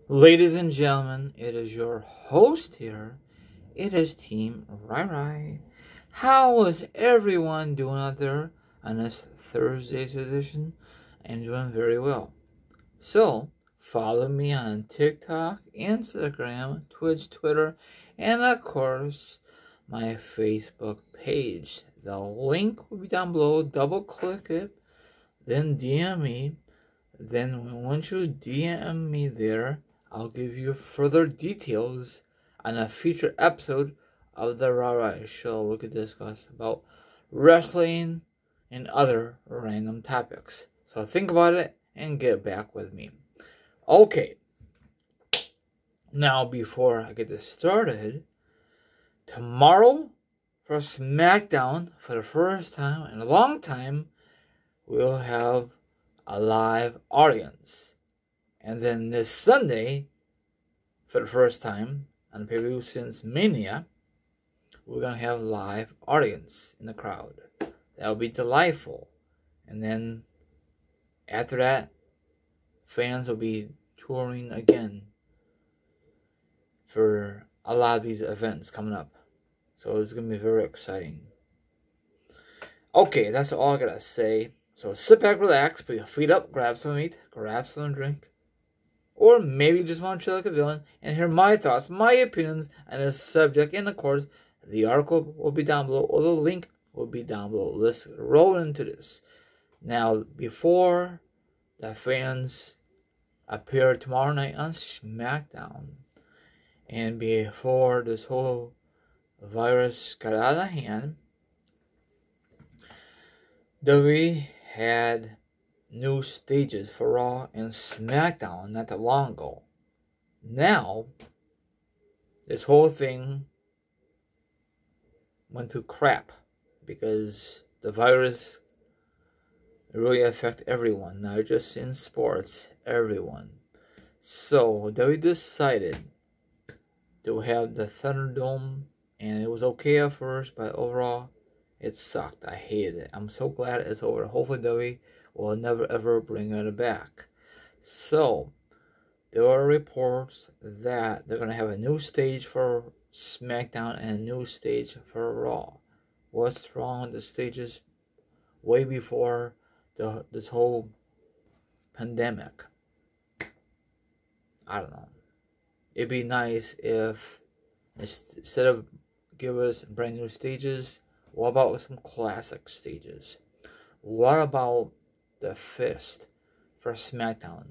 Ladies and gentlemen, it is your host here. It is Team Rai. How is everyone doing out there on this Thursday's edition? I'm doing very well. So, follow me on TikTok, Instagram, Twitch, Twitter, and of course, my Facebook page. The link will be down below. Double click it, then DM me. Then once you DM me there, I'll give you further details on a future episode of the Rara Show. We could discuss about wrestling and other random topics. So think about it and get back with me. Okay. Now, before I get this started, tomorrow for SmackDown, for the first time in a long time, we'll have a live audience. And then this Sunday, for the first time on the pay-per-view since Mania, we're going to have a live audience in the crowd. That'll be delightful. And then after that, fans will be touring again for a lot of these events coming up. So it's going to be very exciting. Okay, that's all I got to say. So sit back, relax, put your feet up, grab some meat, grab some drink. Or maybe you just want to chill like a villain and hear my thoughts, my opinions on this subject. And of course, the article will be down below, or the link will be down below. Let's roll into this. Now, before the fans appear tomorrow night on SmackDown, and before this whole virus got out of hand, WWE had new stages for Raw and SmackDown not that long ago. Now, this whole thing went to crap because the virus really affected everyone, not just in sports, everyone. So, they decided to have the Thunderdome, and it was okay at first, but overall, it sucked. I hated it. I'm so glad it's over. Hopefully WWE will never ever bring it back. So, there are reports that they're going to have a new stage for SmackDown and a new stage for Raw. What's wrong with the stages way before this whole pandemic? I don't know. It'd be nice if instead of give us brand new stages, what about some classic stages? What about the Fist for SmackDown?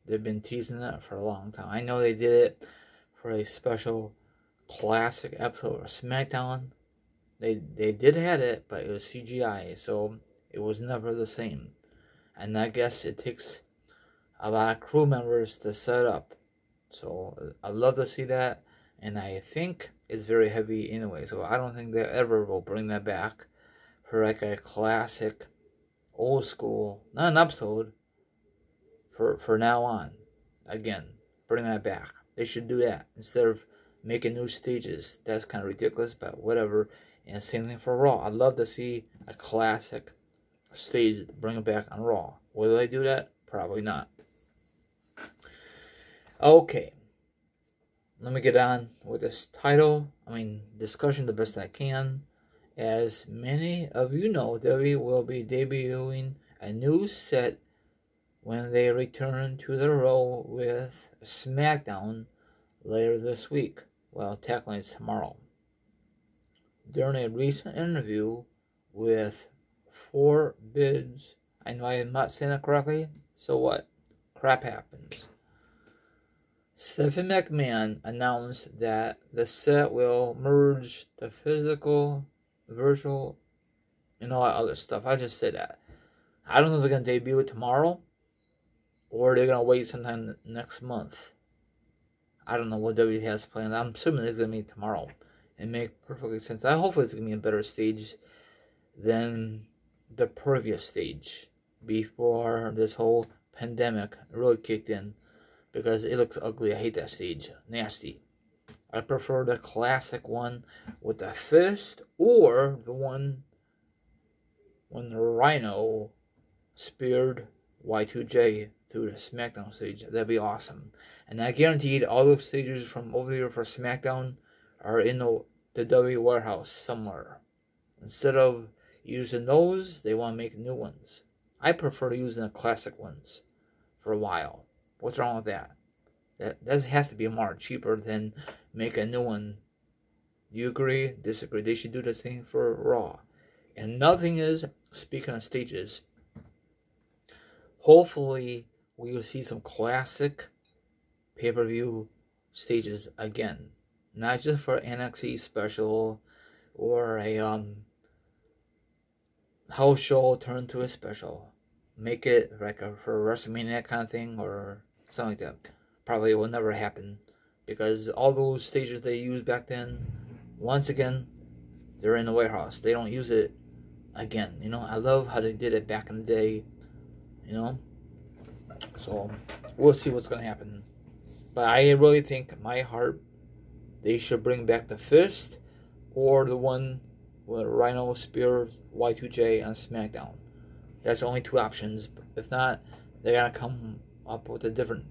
They've been teasing that for a long time. I know they did it for a special classic episode of SmackDown. They did have it, but it was CGI, so it was never the same. And I guess it takes a lot of crew members to set up. So I'd love to see that. And I think it's very heavy anyway, so I don't think they ever will bring that back for like a classic, old school, not an episode, for now on. Again, bring that back. They should do that instead of making new stages. That's kind of ridiculous, but whatever. And same thing for Raw. I'd love to see a classic stage, bring it back on Raw. Will they do that? Probably not. Okay. Let me get on with this discussion the best I can. As many of you know, WWE will be debuting a new set when they return to the Raw with SmackDown later this week. Well, technically it's tomorrow. During a recent interview with Forbes, I know I'm not saying it correctly, so what? Crap happens. McMahon announced that the set will merge the physical, virtual, and all that other stuff. I just said that. I don't know if they're going to debut it tomorrow or they're going to wait sometime next month. I don't know what WWE has planned. I'm assuming it's going to be tomorrow. It makes perfectly sense. Hopefully it's going to be a better stage than the previous stage before this whole pandemic really kicked in. Because it looks ugly. I hate that stage. Nasty. I prefer the classic one with the Fist, or the one when the Rhino speared Y2J to the SmackDown stage. That'd be awesome. And I guaranteed all those stages from over here for SmackDown are in the WWE warehouse somewhere. Instead of using those, they want to make new ones. I prefer using the classic ones for a while. What's wrong with that? That has to be more cheaper than make a new one. You agree? Disagree? They should do the same for Raw. And nothing is, speaking of stages, hopefully we will see some classic pay-per-view stages again. Not just for NXT special or a house show turned to a special. Make it like for WrestleMania kind of thing or something like that. Probably will never happen because all those stages they used back then, once again, they're in the warehouse. They don't use it again. You know, I love how they did it back in the day. You know, so we'll see what's gonna happen. But I really think, my heart, they should bring back the Fist or the one with Rhino Spear Y2J on SmackDown. That's the only two options. If not, they gotta come up with a different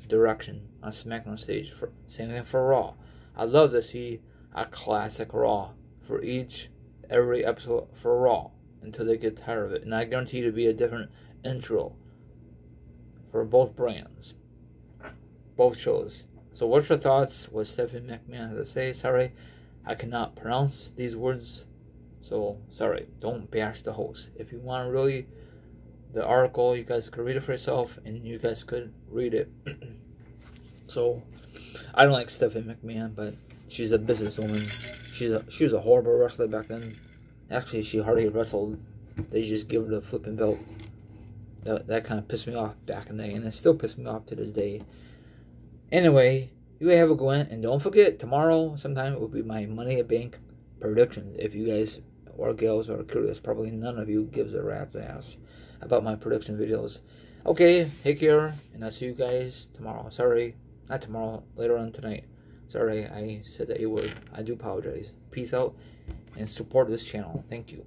direction on SmackDown stage. Same thing for Raw. I'd love to see a classic Raw for every episode for Raw until they get tired of it. And I guarantee to be a different intro for both brands, both shows. So what's your thoughts? What Stephanie McMahon has to say? Sorry, I cannot pronounce these words. So sorry, don't bash the host. If you want really the article, you guys could read it for yourself and you guys could read it. So I don't like Stephanie McMahon, but she's a businesswoman. She was a horrible wrestler back then. Actually, she hardly wrestled. They just give her the flipping belt. That kind of pissed me off back in the day, and it still pisses me off to this day. Anyway, you have a good one, and don't forget, tomorrow sometime it will be my Money in the Bank predictions. If you guys or gals are curious, probably none of you gives a rat's ass about my prediction videos. Okay, take care, and I'll see you guys tomorrow. Sorry, not tomorrow, later on tonight. Sorry, I said the A word. I do apologize. Peace out, and support this channel. Thank you.